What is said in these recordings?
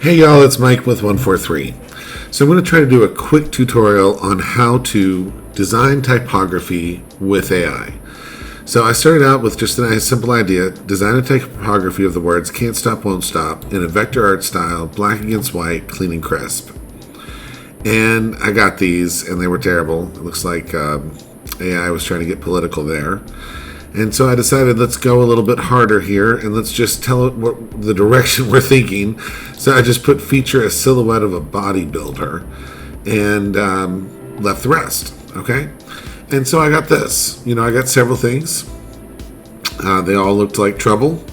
Hey y'all, it's Mike with 143. So I'm going to try to do a quick tutorial on how to design typography with AI. So I started out with just a nice simple idea: design a typography of the words "can't stop, won't stop" in a vector art style, black against white, clean and crisp. And I got these, and they were terrible. It looks like AI was trying to get political there. And so I decided, let's go a little bit harder here, and let's just tell it what the direction we're thinking. So I just put feature a silhouette of a bodybuilder and left the rest, okay? And so I got this. I got several things. They all looked like trouble.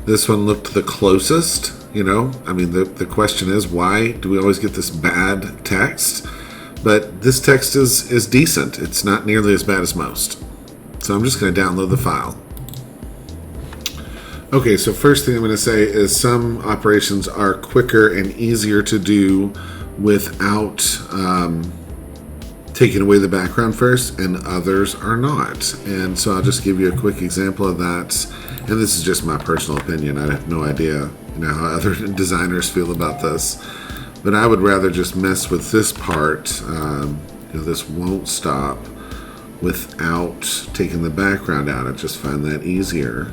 This one looked the closest, the question is, why do we always get this bad text? But this text is decent. It's not nearly as bad as most. So I'm just going to download the file. Okay, so first thing I'm going to say is some operations are quicker and easier to do without taking away the background first, and others are not. And so I'll just give you a quick example of that. And this is just my personal opinion. I have no idea how other designers feel about this. But I would rather just mess with this part, this won't stop, without taking the background out. I just find that easier.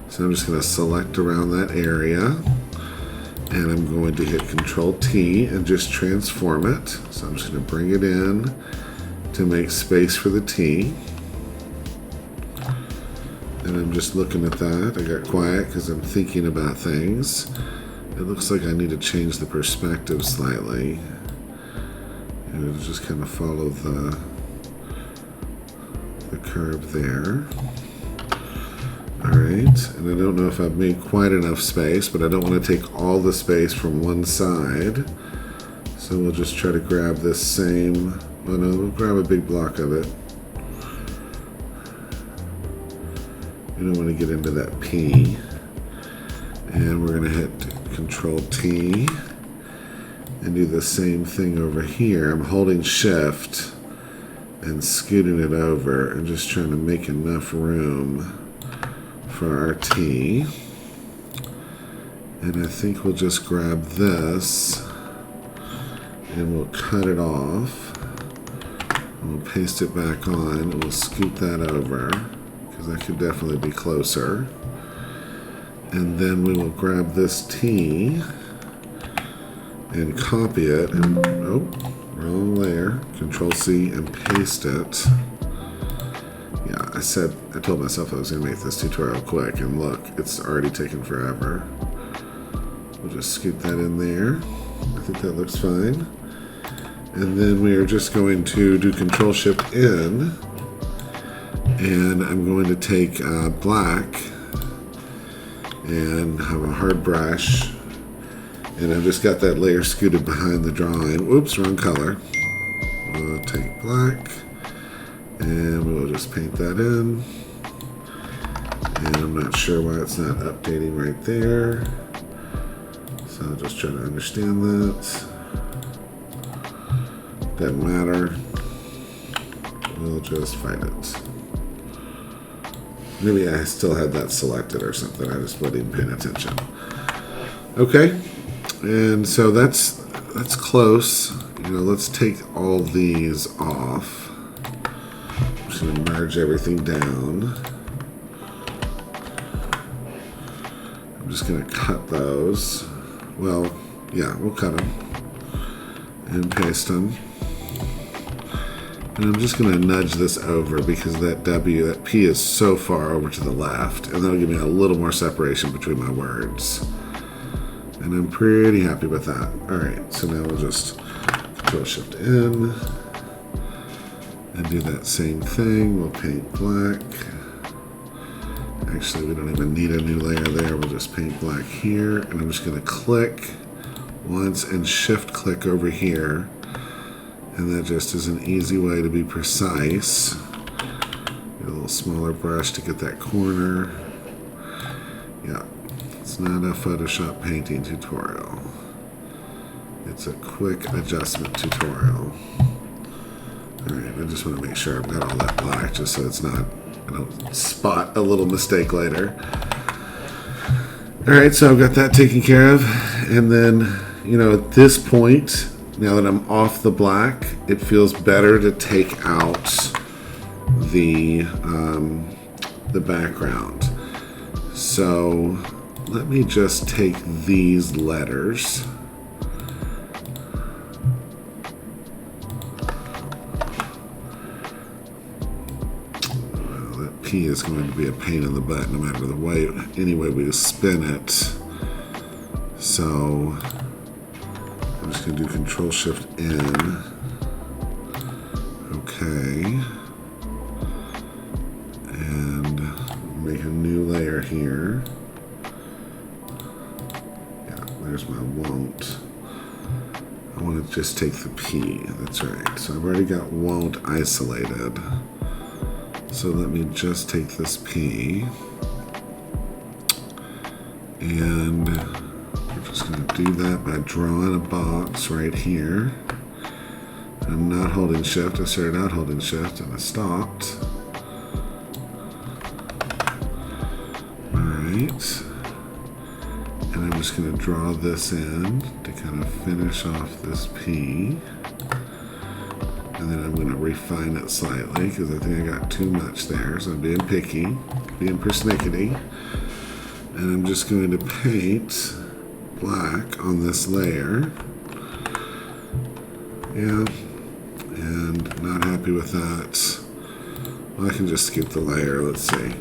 So I'm just going to select around that area, and I'm going to hit Control T and just transform it. So I'm just going to bring it in to make space for the T. And I'm just looking at that. I got quiet because I'm thinking about things. It looks like I need to change the perspective slightly. And just kind of follow the curve there. Alright, and I don't know if I've made quite enough space, but I don't want to take all the space from one side. So we'll just try to grab this same, we'll grab a big block of it. You don't want to get into that P. And we're going to hit Control T and do the same thing over here. I'm holding Shift and scooting it over and just trying to make enough room for our T. And I think we'll just grab this and we'll cut it off. And we'll paste it back on and we'll scoot that over because that could definitely be closer. And then we will grab this T and copy it and, wrong layer, Control C and paste it. Yeah, I told myself I was going to make this tutorial quick, and look, it's already taken forever. We'll just scoot that in there. I think that looks fine. And then we are just going to do Control Shift in, and I'm going to take black and have a hard brush. And I've just got that layer scooted behind the drawing. Oops, wrong color. We'll take black, and we'll just paint that in. And I'm not sure why it's not updating right there. So I'll just try to understand that. Doesn't matter. We'll just fight it. Maybe I still had that selected or something. I just wasn't even paying attention. Okay. And so that's close. Let's take all these off. I'm just going to merge everything down. I'm just going to cut those. Well, yeah, we'll cut them and paste them. And I'm just going to nudge this over because that P is so far over to the left, and that'll give me a little more separation between my words. And I'm pretty happy with that. Alright, so now we'll just Control Shift in and do that same thing. We'll paint black. Actually, we don't even need a new layer there. We'll just paint black here. And I'm just going to click once and Shift click over here. And that just is an easy way to be precise. Get a little smaller brush to get that corner. Yeah. It's not a Photoshop painting tutorial. It's a quick adjustment tutorial. Alright, I just want to make sure I've got all that black just so I don't spot a little mistake later. Alright, so I've got that taken care of. And then you know, at this point, now that I'm off the black, it feels better to take out the background. So let me just take these letters. P is going to be a pain in the butt no matter the way, any way we spin it. So I'm just going to do Control Shift N. Okay. And make a new layer here. Yeah, there's my won't. I want to just take the P. That's right. So I've already got won't isolated. So let me just take this P, and we're just going to do that by drawing a box right here. I'm not holding Shift. I started out holding Shift and I stopped. Alright. And I'm just going to draw this in to kind of finish off this P. And then I'm going to refine it slightly because I think I got too much there. So I'm being picky, being persnickety. And I'm just going to paint black on this layer. Yeah. And not happy with that. Well, I can just skip the layer. Let's see.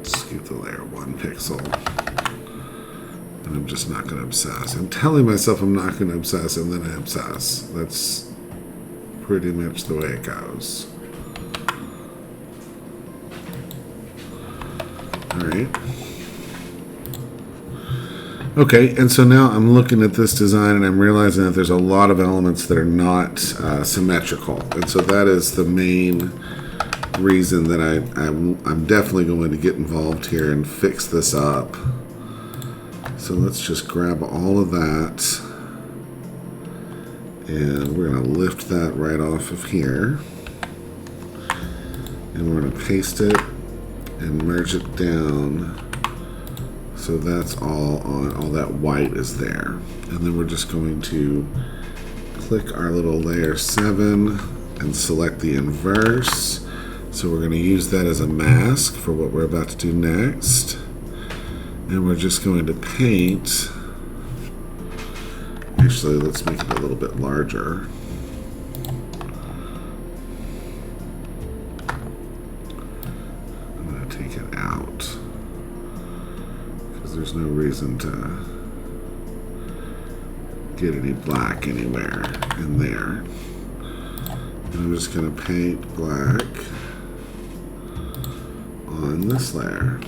Skip the layer 1 pixel. And I'm just not going to obsess. I'm telling myself I'm not going to obsess, and then I obsess. That's pretty much the way it goes. Alright. Okay, and so now I'm looking at this design and I'm realizing that there's a lot of elements that are not symmetrical. And so that is the main reason that I'm definitely going to get involved here and fix this up. So let's just grab all of that. And we're going to lift that right off of here. And we're going to paste it and merge it down. So that's all on, all that white is there. And then we're just going to click our little layer 7 and select the inverse. So we're going to use that as a mask for what we're about to do next. And we're just going to paint. Actually, let's make it a little bit larger. I'm going to take it out because there's no reason to get any black anywhere in there. And I'm just going to paint black on this layer.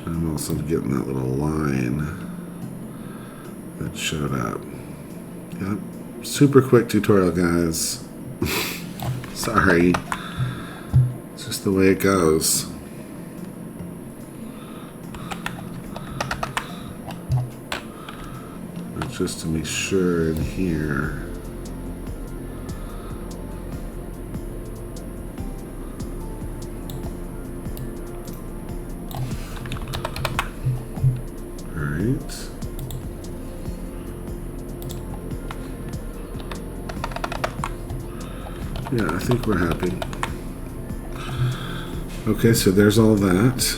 I'm also getting that little line that showed up. Yep. Super quick tutorial, guys. Sorry. It's just the way it goes. But just to be sure in here. Alright. Yeah, I think we're happy. Okay, so there's all that.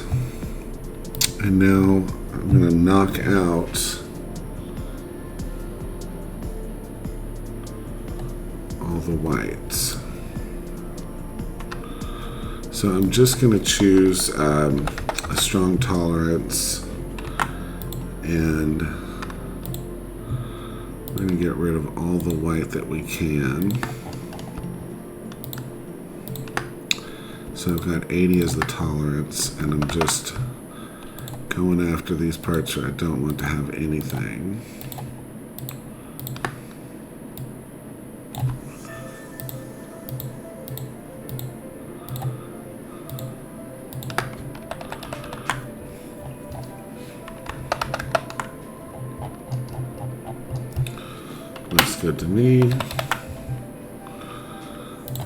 And now I'm going to knock out all the whites. So I'm just going to choose a strong tolerance, and we're going to get rid of all the white that we can. So I've got 80 as the tolerance, and I'm just going after these parts where I don't want to have anything. Looks good to me.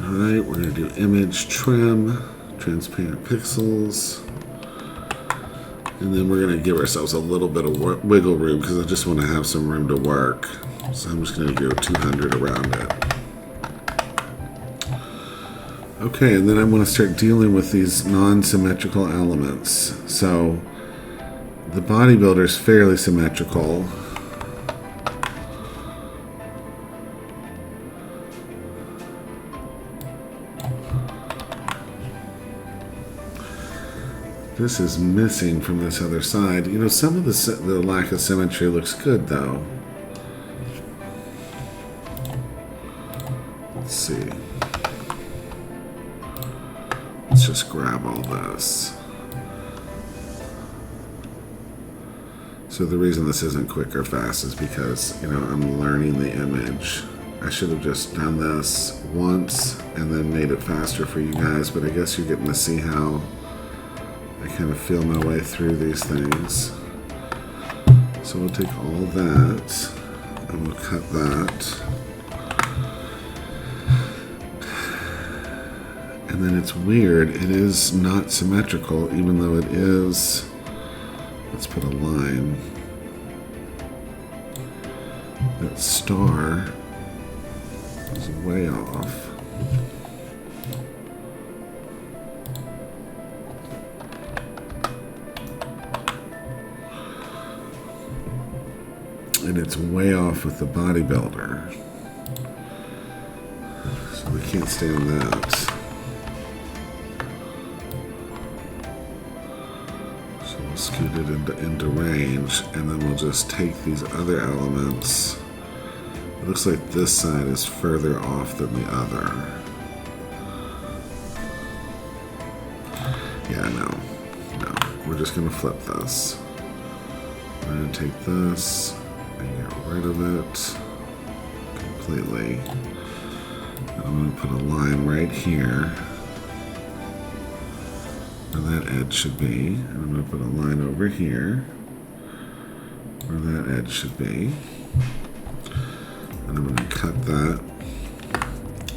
All right, we're going to do image trim, transparent pixels. And then we're going to give ourselves a little bit of wiggle room because I just want to have some room to work. So I'm just going to go 200 around it. Okay, and then I want to start dealing with these non-symmetrical elements. So the bodybuilder is fairly symmetrical. This is missing from this other side. You know, some of the lack of symmetry looks good, though. Let's see. Let's just grab all this. So the reason this isn't quick or fast is because, you know, I'm learning the image. I should have just done this once and then made it faster for you guys, but I guess you're getting to see how I kind of feel my way through these things. So we'll take all that and we'll cut that. And then it's weird, it is not symmetrical even though it is. Let's put a line. That star is way off. And it's way off with the bodybuilder. So we can't stay on that. So we'll scoot it into range, and then we'll just take these other elements. It looks like this side is further off than the other. Yeah, no. We're just going to flip this. We're going to take this and get rid of it completely. And I'm going to put a line right here where that edge should be. And I'm going to put a line over here where that edge should be. And I'm going to cut that.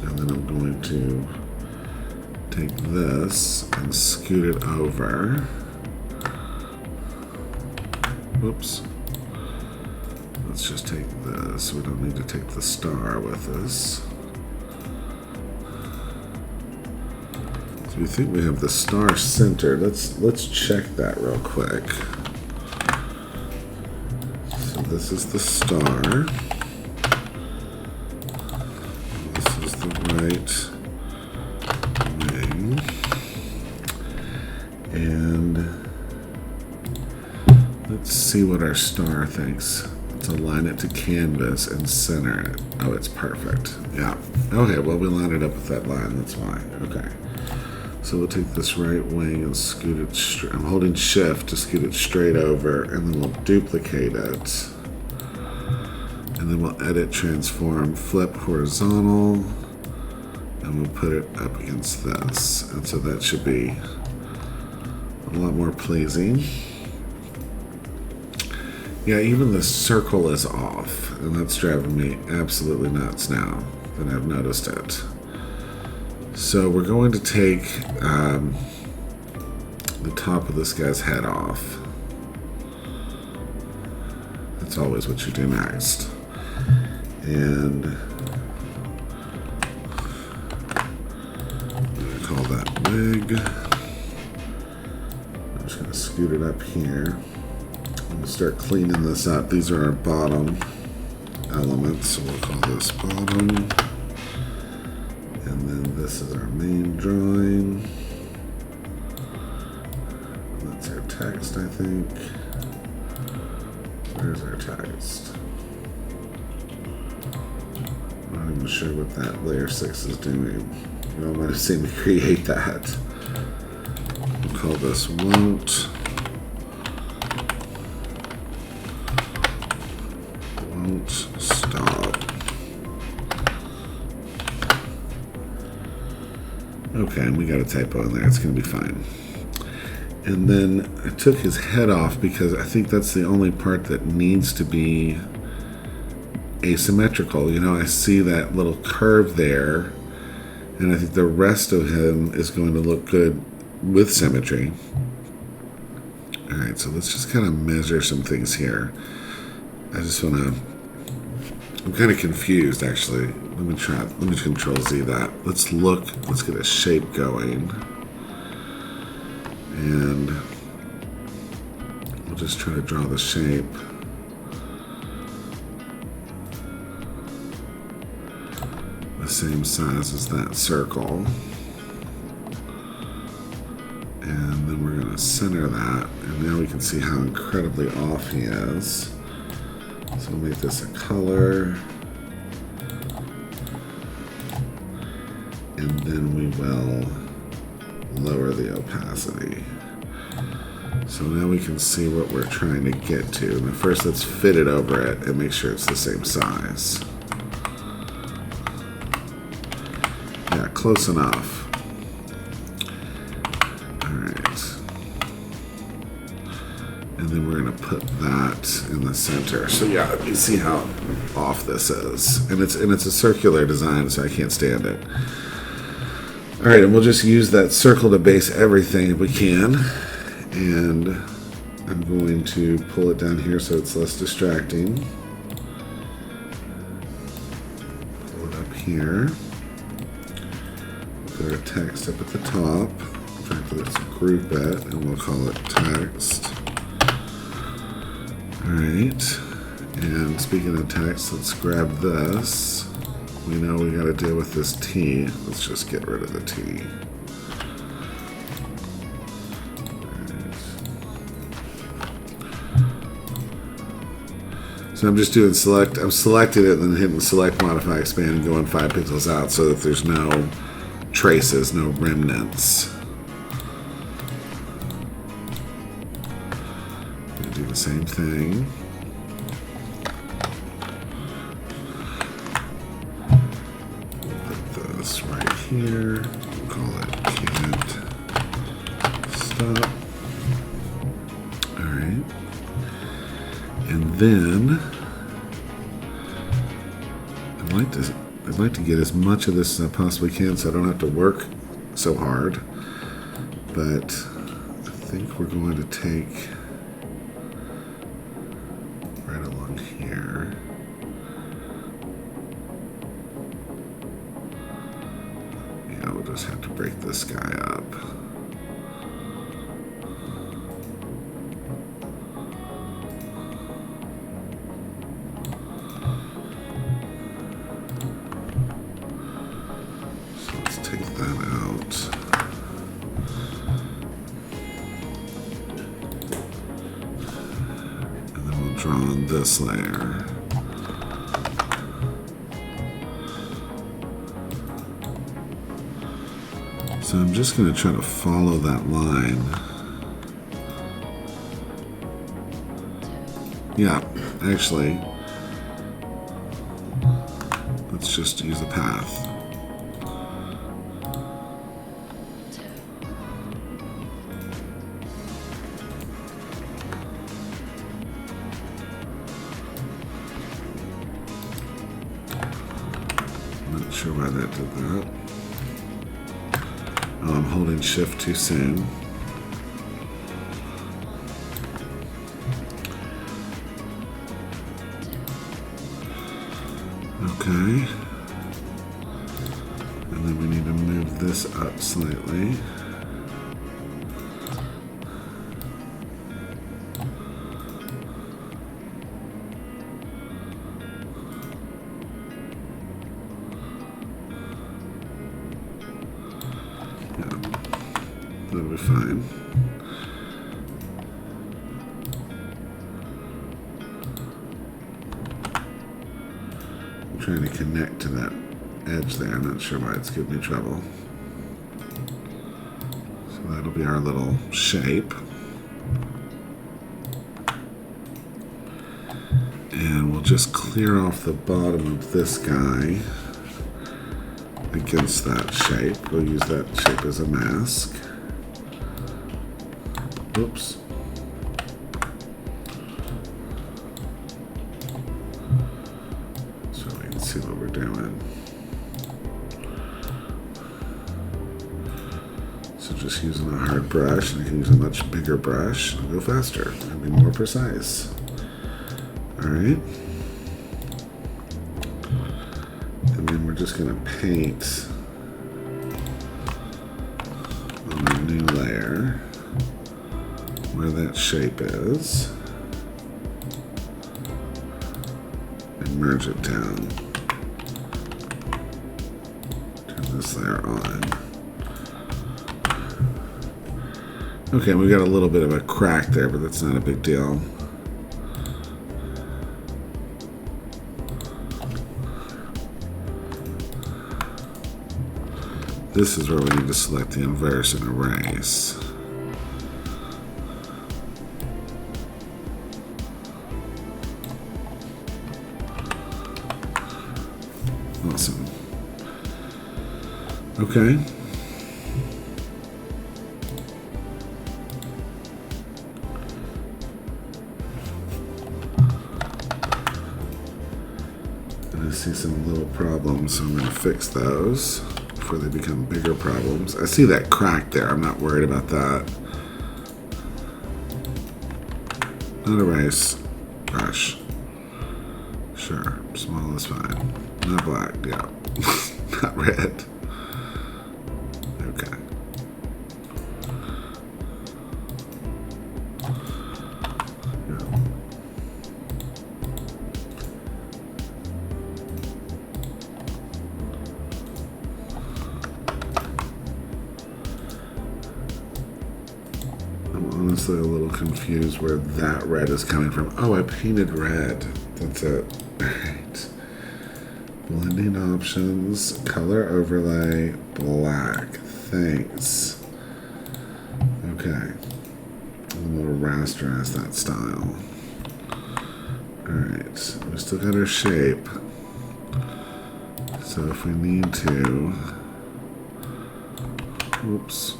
And then I'm going to take this and scoot it over. Whoops. Let's just take this. We don't need to take the star with us. So we think we have the star centered. Let's check that real quick. So this is the star. This is the right wing. And let's see what our star thinks. Let's align it to canvas and center it. Oh, it's perfect. Yeah. Okay, well, we line it up with that line. That's why. Okay. So we'll take this right wing and scoot it straight. I'm holding shift to scoot it straight over, and then we'll duplicate it. And then we'll edit, transform, flip horizontal, and we'll put it up against this. And so that should be a lot more pleasing. Yeah, even the circle is off, and that's driving me absolutely nuts now that I've noticed it. So we're going to take the top of this guy's head off. That's always what you do next. And I'm going to call that wig. I'm just going to scoot it up here. We'll start cleaning this up. These are our bottom elements, so we'll call this bottom. And then this is our main drawing. And that's our text, I think. Where's our text? I'm not even sure what that layer 6 is doing. You all might have seen me create that. We'll call this won't. Stop. Okay, and we got a typo in there. It's going to be fine. And then I took his head off because I think that's the only part that needs to be asymmetrical. You know, I see that little curve there, And I think the rest of him is going to look good with symmetry. All right, so let's just kind of measure some things here. I just want to, I'm kind of confused actually. Let me Control Z that. Let's get a shape going. And we'll just try to draw the shape. The same size as that circle. And then we're going to center that. And now we can see how incredibly off he is. So we'll make this a color. And then we will lower the opacity. So now we can see what we're trying to get to. Now first let's fit it over it and make sure it's the same size. Yeah, close enough. And then we're going to put that in the center. So yeah, you see how off this is. And it's a circular design, so I can't stand it. All right, and we'll just use that circle to base everything if we can. And I'm going to pull it down here so it's less distracting. Pull it up here. Put our text up at the top. In fact, let's group it and we'll call it text. Alright, and speaking of text, let's grab this. We know we got to deal with this T. Let's just get rid of the T. So I'm just doing select. I'm selecting it and then hitting select, modify, expand, and going 5 pixels out so that there's no traces, no remnants. Do the same thing. We'll put this right here. We'll call it can't stop. Alright. And then I'd like to get as much of this as I possibly can so I don't have to work so hard. But I think we're going to take right along here. Yeah, we'll just have to break this guy up. So let's take that out. Draw on this layer. So I'm just going to try to follow that line. Yeah, actually, let's just use a path. Not sure why that did that. Oh, I'm holding shift too soon. Okay. And then we need to move this up slightly. That'll be fine. I'm trying to connect to that edge there. I'm not sure why it's giving me trouble. So that'll be our little shape. And we'll just clear off the bottom of this guy against that shape. We'll use that shape as a mask. Oops. So we can see what we're doing. So just using a hard brush, and I can use a much bigger brush and go faster and be more precise. All right. And then we're just going to paint on a new layer where that shape is and merge it down. Turn this layer on. Okay, we got a little bit of a crack there, but that's not a big deal. This is where we need to select the inverse and erase. Awesome. Okay. I see some little problems, so I'm going to fix those before they become bigger problems. I see that crack there. I'm not worried about that. Not erase. Brush. Sure. Small is fine. Not black. Yeah. Not red. Okay. Honestly a little confused where that red is coming from. Oh, I painted red. That's it. Alright. Blending options, color overlay, black. Thanks. Okay. A little rasterize that style. Alright. We still got our shape. So if we need to... Oops.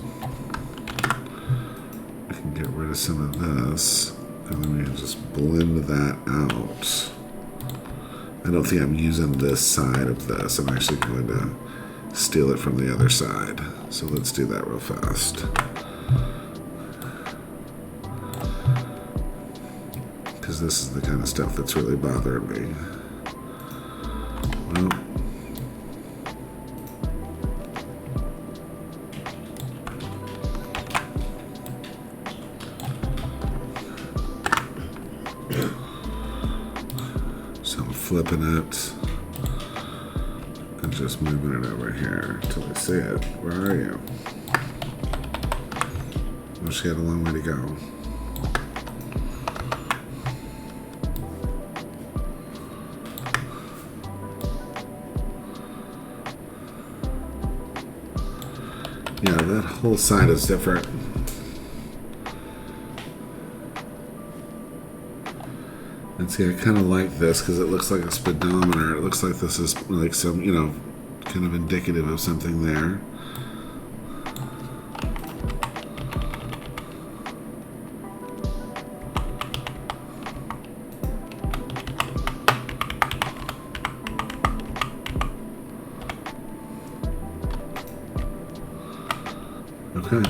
Get rid of some of this, and then we can just blend that out. I don't think I'm using this side of this. I'm actually going to steal it from the other side. So let's do that real fast. Because this is the kind of stuff that's really bothering me. Well, flipping it and just moving it over here until I see it. Where are you? Oh, she had a long way to go. Yeah, that whole side is different. And see, I kind of like this because it looks like a speedometer. It looks like this is like some, you know, kind of indicative of something there. Okay.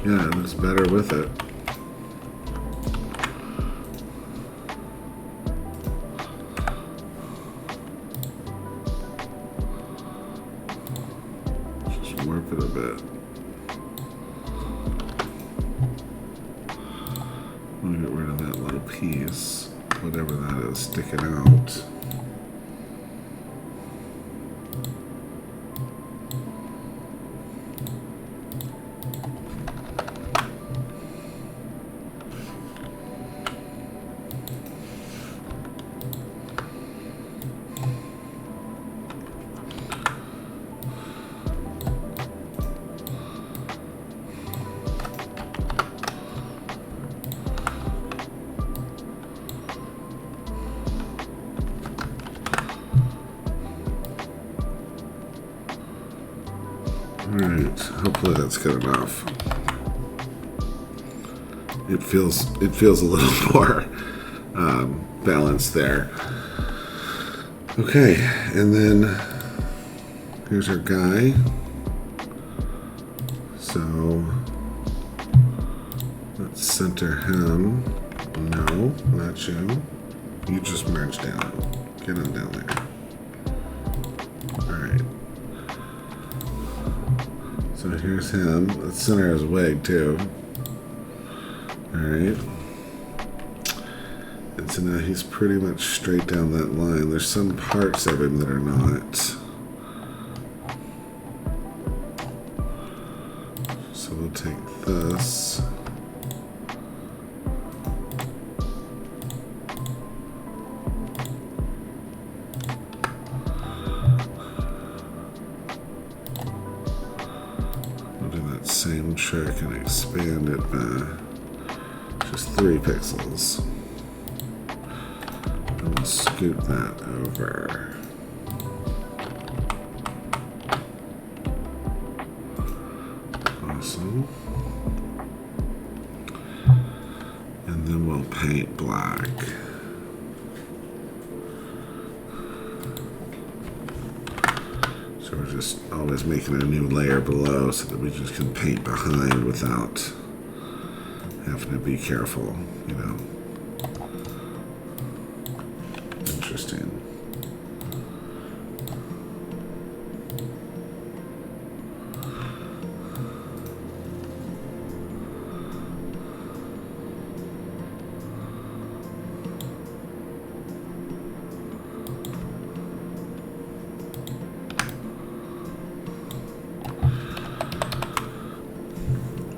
Yeah, it looks better with it. Warp it a bit. I'm gonna get rid of that little piece, whatever that is, sticking out. Alright, hopefully that's good enough. It feels a little more balanced there. Okay, and then here's our guy. So let's center him. No, not you. You just merge down. Get on down there. Alright. So here's him. Let's center his wig too. Alright. And so now he's pretty much straight down that line. There's some parts of him that are not. So we'll take this. We'll do that same trick and expand it by just 3 pixels. And we'll scoot that over. Awesome. And then we'll paint black. So we're just always making a new layer below so that we just can paint behind without having to be careful, you know. Interesting.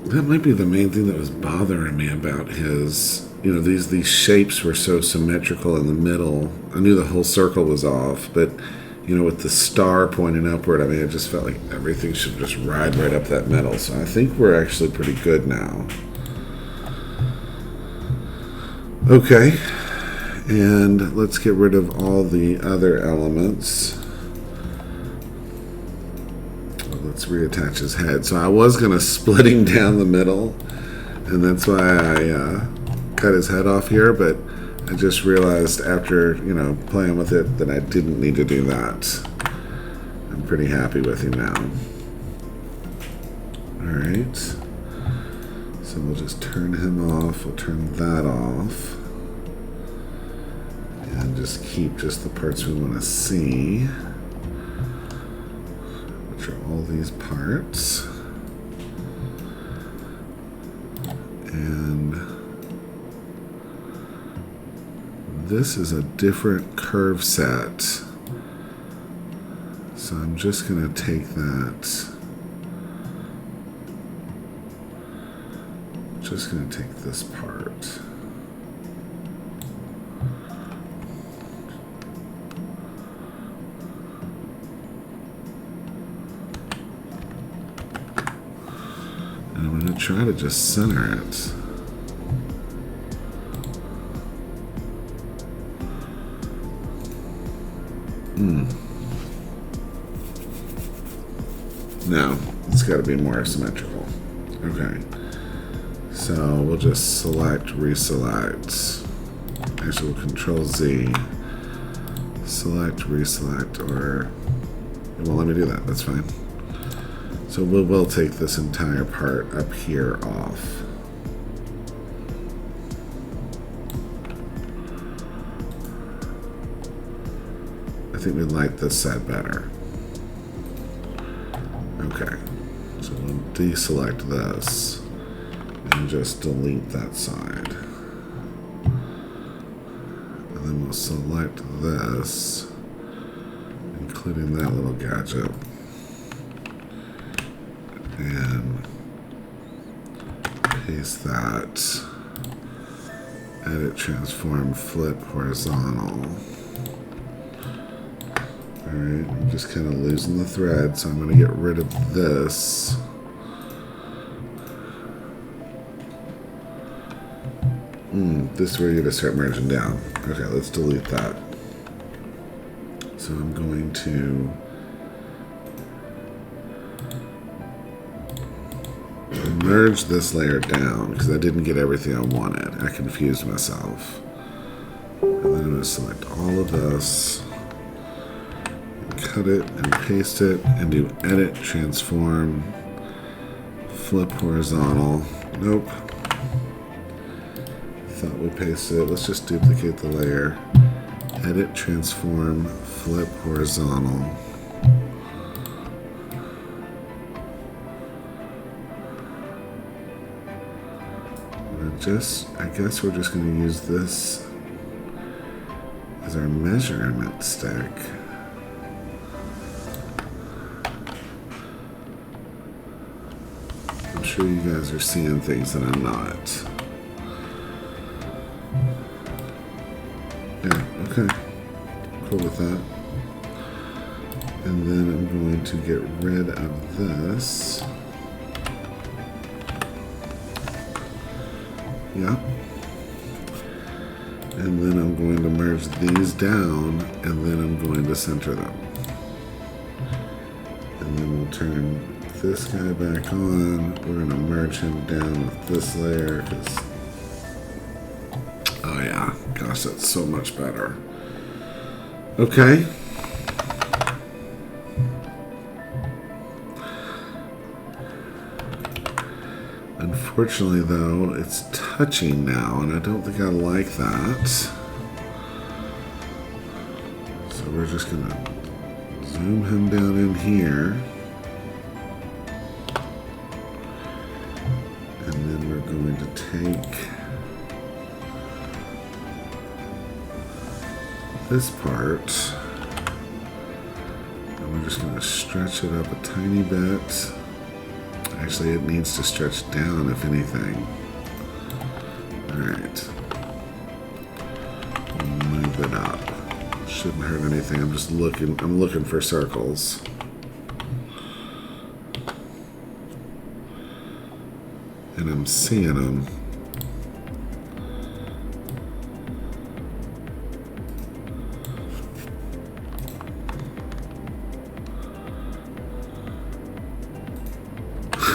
That might be the main thing that was bothering me about his, you know, these shapes were so symmetrical in the middle. I knew the whole circle was off, but, you know, with the star pointing upward, I mean, it just felt like everything should just ride right up that middle. So I think we're actually pretty good now. Okay, and let's get rid of all the other elements. Let's reattach his head. So I was going to split him down the middle, and that's why I cut his head off here, but I just realized after, you know, playing with it that I didn't need to do that. I'm pretty happy with him now. Alright. So we'll just turn him off. We'll turn that off. And just keep just the parts we want to see. All these parts, and this is a different curve set, so I'm just going to take that, just going to take this part. I'm going to try to just center it. No, it's got to be more symmetrical. Okay. So we'll just select, reselect. Actually, we'll Control Z. Select, reselect, or it won't let me do that. That's fine. So we will take this entire part up here off. I think we like this side better. Okay, so we'll deselect this and just delete that side. And then we'll select this, including that little gadget. And paste that, edit, transform, flip, horizontal. Alright, I'm just kind of losing the thread, so I'm going to get rid of this. This is where you're going to start merging down. Okay, let's delete that. So I'm going to merge this layer down because I didn't get everything I wanted. I confused myself. And then I'm going to select all of this and cut cut it and paste it and do edit, transform, flip horizontal. Nope. Thought we pasted it. Let's just duplicate the layer. Edit, transform, flip horizontal. I guess we're just going to use this as our measurement stick. I'm sure you guys are seeing things that I'm not. Yeah, okay. Cool with that. And then I'm going to get rid of this. Yeah. And then I'm going to merge these down, and then I'm going to center them. And then we'll turn this guy back on. We're going to merge him down with this layer, because, oh yeah, gosh, that's so much better. Okay. Unfortunately, though, it's touching now, and I don't think I like that. So we're just going to zoom him down in here. And then we're going to take this part, and we're just going to stretch it up a tiny bit. Actually, it needs to stretch down, if anything. Alright. Move it up. Shouldn't hurt anything. I'm looking for circles. And I'm seeing them.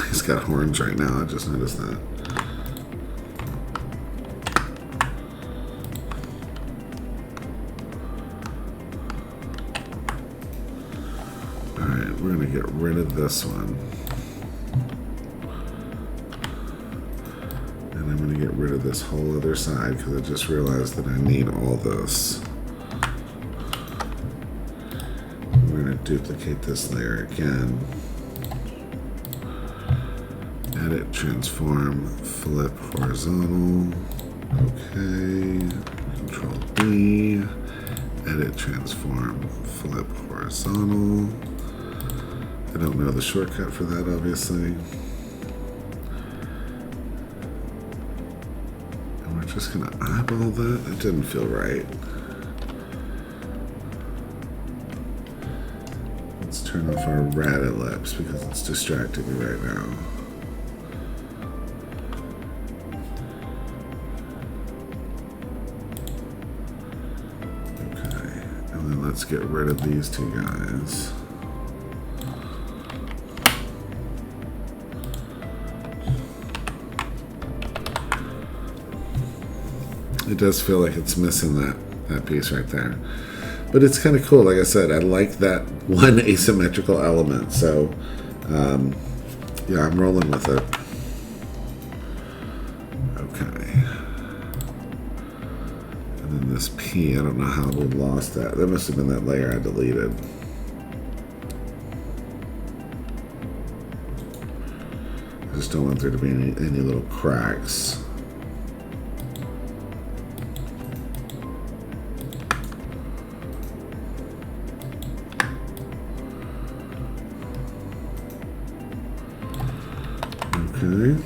He's got horns right now, I just noticed that. Alright, we're going to get rid of this one. And I'm going to get rid of this whole other side because I just realized that I need all this. We're going to duplicate this layer again. Edit, transform, flip horizontal. Okay. Control B. Edit, transform, flip horizontal. I don't know the shortcut for that, obviously. And we're just going to eyeball that. It didn't feel right. Let's turn off our rat ellipse because it's distracting me right now. Let's get rid of these two guys. It does feel like it's missing that piece right there. But it's kind of cool. Like I said, I like that one asymmetrical element. So, yeah, I'm rolling with it. Okay. And then this P, I don't know how we lost that. That must have been that layer I deleted. I just don't want there to be any little cracks. Okay.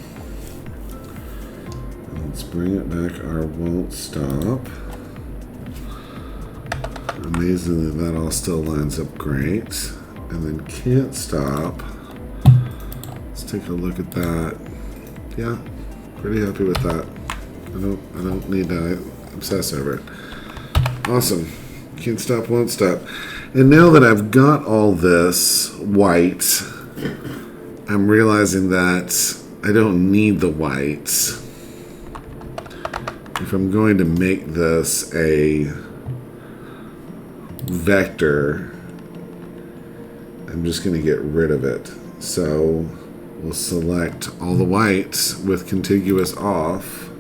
Let's bring it back. Our won't stop. Amazingly, that all still lines up great. And then can't stop. Let's take a look at that. Yeah, pretty happy with that. I don't need to obsess over it. Awesome. Can't stop, won't stop. And now that I've got all this white, I'm realizing that I don't need the whites. If I'm going to make this a vector, I'm just going to get rid of it. So we'll select all the whites with contiguous off.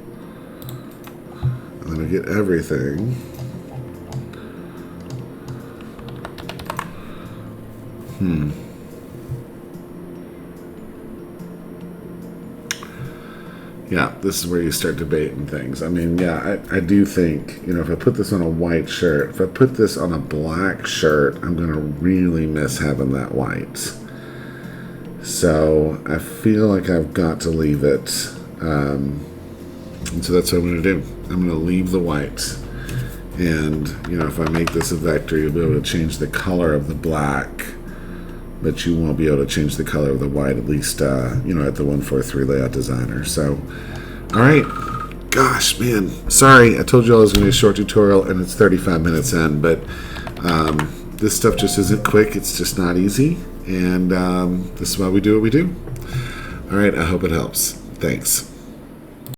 And then I get everything. Yeah, this is where you start debating things. I mean, yeah, I do think, if I put this on a white shirt, if I put this on a black shirt, I'm going to really miss having that white. So I feel like I've got to leave it. And so that's what I'm going to do. I'm going to leave the white. And, if I make this a vector, you'll be able to change the color of the black, but you won't be able to change the color of the white, at least, at the 143 Layout Designer. So, all right. Gosh, man. Sorry, I told you I was going to be a short tutorial, and it's 35 minutes in, but this stuff just isn't quick. It's just not easy, and this is why we do what we do. All right, I hope it helps. Thanks.